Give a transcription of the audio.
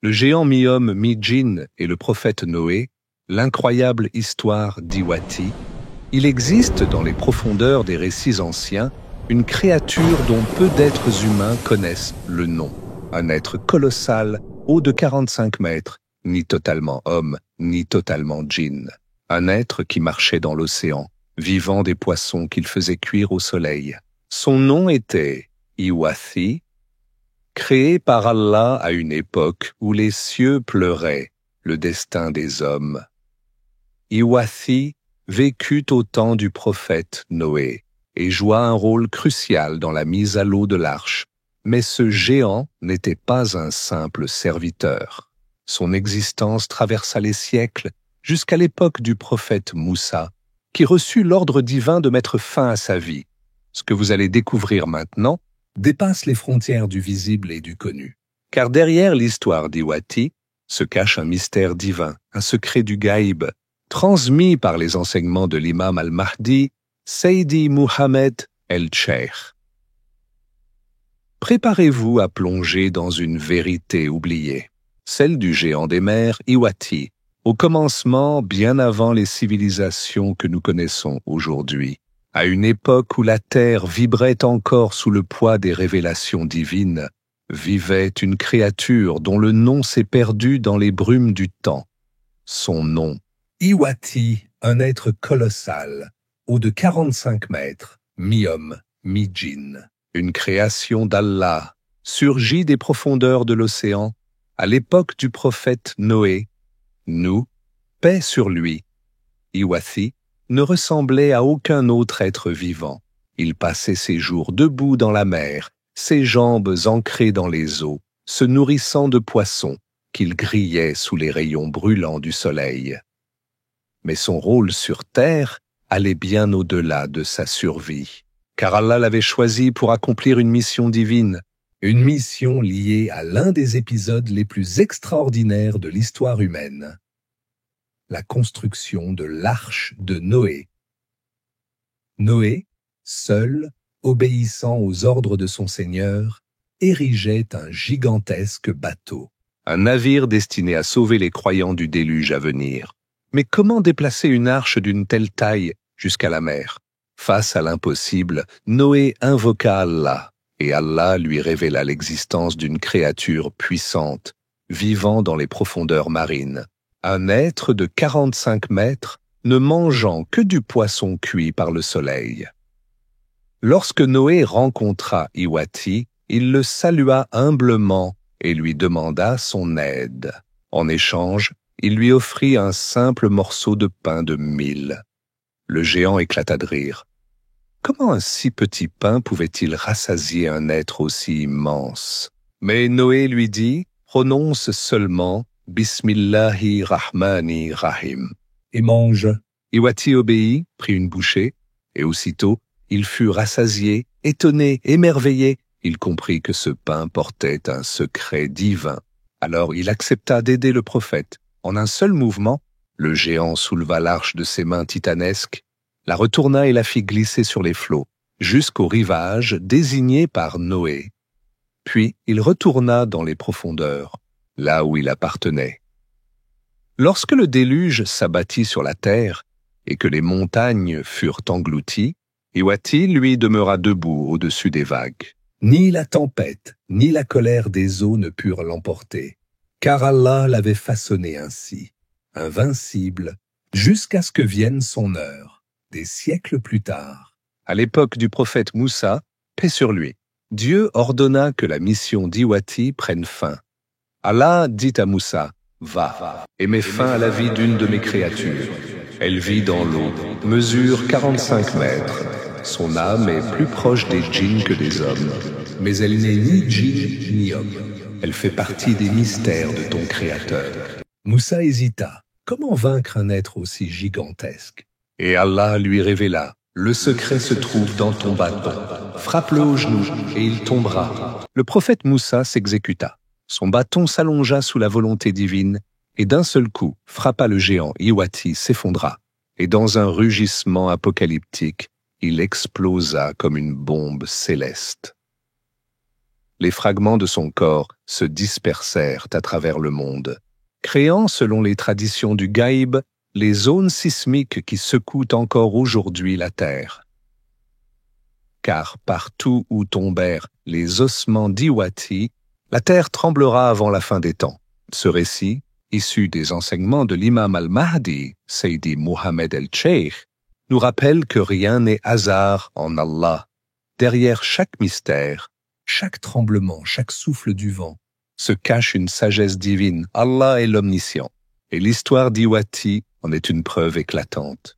Le géant mi-homme, mi-djinn et le prophète Noé, l'incroyable histoire d'Iwati, il existe dans les profondeurs des récits anciens une créature dont peu d'êtres humains connaissent le nom. Un être colossal, haut de 45 mètres, ni totalement homme, ni totalement djinn. Un être qui marchait dans l'océan, vivant des poissons qu'il faisait cuire au soleil. Son nom était Iwati, créé par Allah à une époque où les cieux pleuraient le destin des hommes. Iwati vécut au temps du prophète Noé et joua un rôle crucial dans la mise à l'eau de l'arche. Mais ce géant n'était pas un simple serviteur. Son existence traversa les siècles jusqu'à l'époque du prophète Moussa, qui reçut l'ordre divin de mettre fin à sa vie. Ce que vous allez découvrir maintenant dépasse les frontières du visible et du connu. Car derrière l'histoire d'Iwati se cache un mystère divin, un secret du gaïb, transmis par les enseignements de l'imam al-Mahdi, Seydi Mohammed el-Cheikh. Préparez-vous à plonger dans une vérité oubliée, celle du géant des mers, Iwati, au commencement bien avant les civilisations que nous connaissons aujourd'hui, à une époque où la terre vibrait encore sous le poids des révélations divines, vivait une créature dont le nom s'est perdu dans les brumes du temps. Son nom, Iwati, un être colossal, haut de 45 mètres, mi-homme, mi-djinn. Une création d'Allah, surgie des profondeurs de l'océan, à l'époque du prophète Noé. Nous, paix sur lui. Iwati ne ressemblait à aucun autre être vivant. Il passait ses jours debout dans la mer, ses jambes ancrées dans les eaux, se nourrissant de poissons qu'il grillait sous les rayons brûlants du soleil. Mais son rôle sur terre allait bien au-delà de sa survie, car Allah l'avait choisi pour accomplir une mission divine, une mission liée à l'un des épisodes les plus extraordinaires de l'histoire humaine, la construction de l'arche de Noé. Noé, seul, obéissant aux ordres de son Seigneur, érigeait un gigantesque bateau, un navire destiné à sauver les croyants du déluge à venir. Mais comment déplacer une arche d'une telle taille jusqu'à la mer? Face à l'impossible, Noé invoqua Allah, et Allah lui révéla l'existence d'une créature puissante, vivant dans les profondeurs marines. Un être de 45 mètres, ne mangeant que du poisson cuit par le soleil. Lorsque Noé rencontra Iwati, il le salua humblement et lui demanda son aide. En échange, il lui offrit un simple morceau de pain de mil. Le géant éclata de rire. Comment un si petit pain pouvait-il rassasier un être aussi immense? Mais Noé lui dit, prononce seulement Bismillahi Rahmani Rahim et mange. Iwati obéit, prit une bouchée, et aussitôt, il fut rassasié, étonné, émerveillé. Il comprit que ce pain portait un secret divin. Alors il accepta d'aider le prophète. En un seul mouvement, le géant souleva l'arche de ses mains titanesques, la retourna et la fit glisser sur les flots, jusqu'au rivage désigné par Noé. Puis il retourna dans les profondeurs, là où il appartenait. Lorsque le déluge s'abattit sur la terre et que les montagnes furent englouties, Iwati, lui, demeura debout au-dessus des vagues. Ni la tempête, ni la colère des eaux ne purent l'emporter, car Allah l'avait façonné ainsi, invincible, jusqu'à ce que vienne son heure, des siècles plus tard. À l'époque du prophète Moussa, paix sur lui, Dieu ordonna que la mission d'Iwati prenne fin. Allah dit à Moussa, « Va, et mets fin à la vie d'une de mes créatures. Elle vit dans l'eau, mesure 45 mètres. Son âme est plus proche des djinns que des hommes, mais elle n'est ni djinn ni homme. Elle fait partie des mystères de ton Créateur. » Moussa hésita. Comment vaincre un être aussi gigantesque? Et Allah lui révéla, « Le secret se trouve dans ton bâton. Frappe-le au genou et il tombera. » Le prophète Moussa s'exécuta. Son bâton s'allongea sous la volonté divine et d'un seul coup frappa le géant. Iwati s'effondra et dans un rugissement apocalyptique, il explosa comme une bombe céleste. Les fragments de son corps se dispersèrent à travers le monde, créant, selon les traditions du Gaïb, les zones sismiques qui secouent encore aujourd'hui la Terre. Car partout où tombèrent les ossements d'Iwati, la Terre tremblera avant la fin des temps. Ce récit, issu des enseignements de l'imam al-Mahdi, Seydi Mohammed el-Cheikh, nous rappelle que rien n'est hasard en Allah. Derrière chaque mystère, chaque tremblement, chaque souffle du vent, se cache une sagesse divine. Allah est l'omniscient. Et l'histoire d'Iwati en est une preuve éclatante.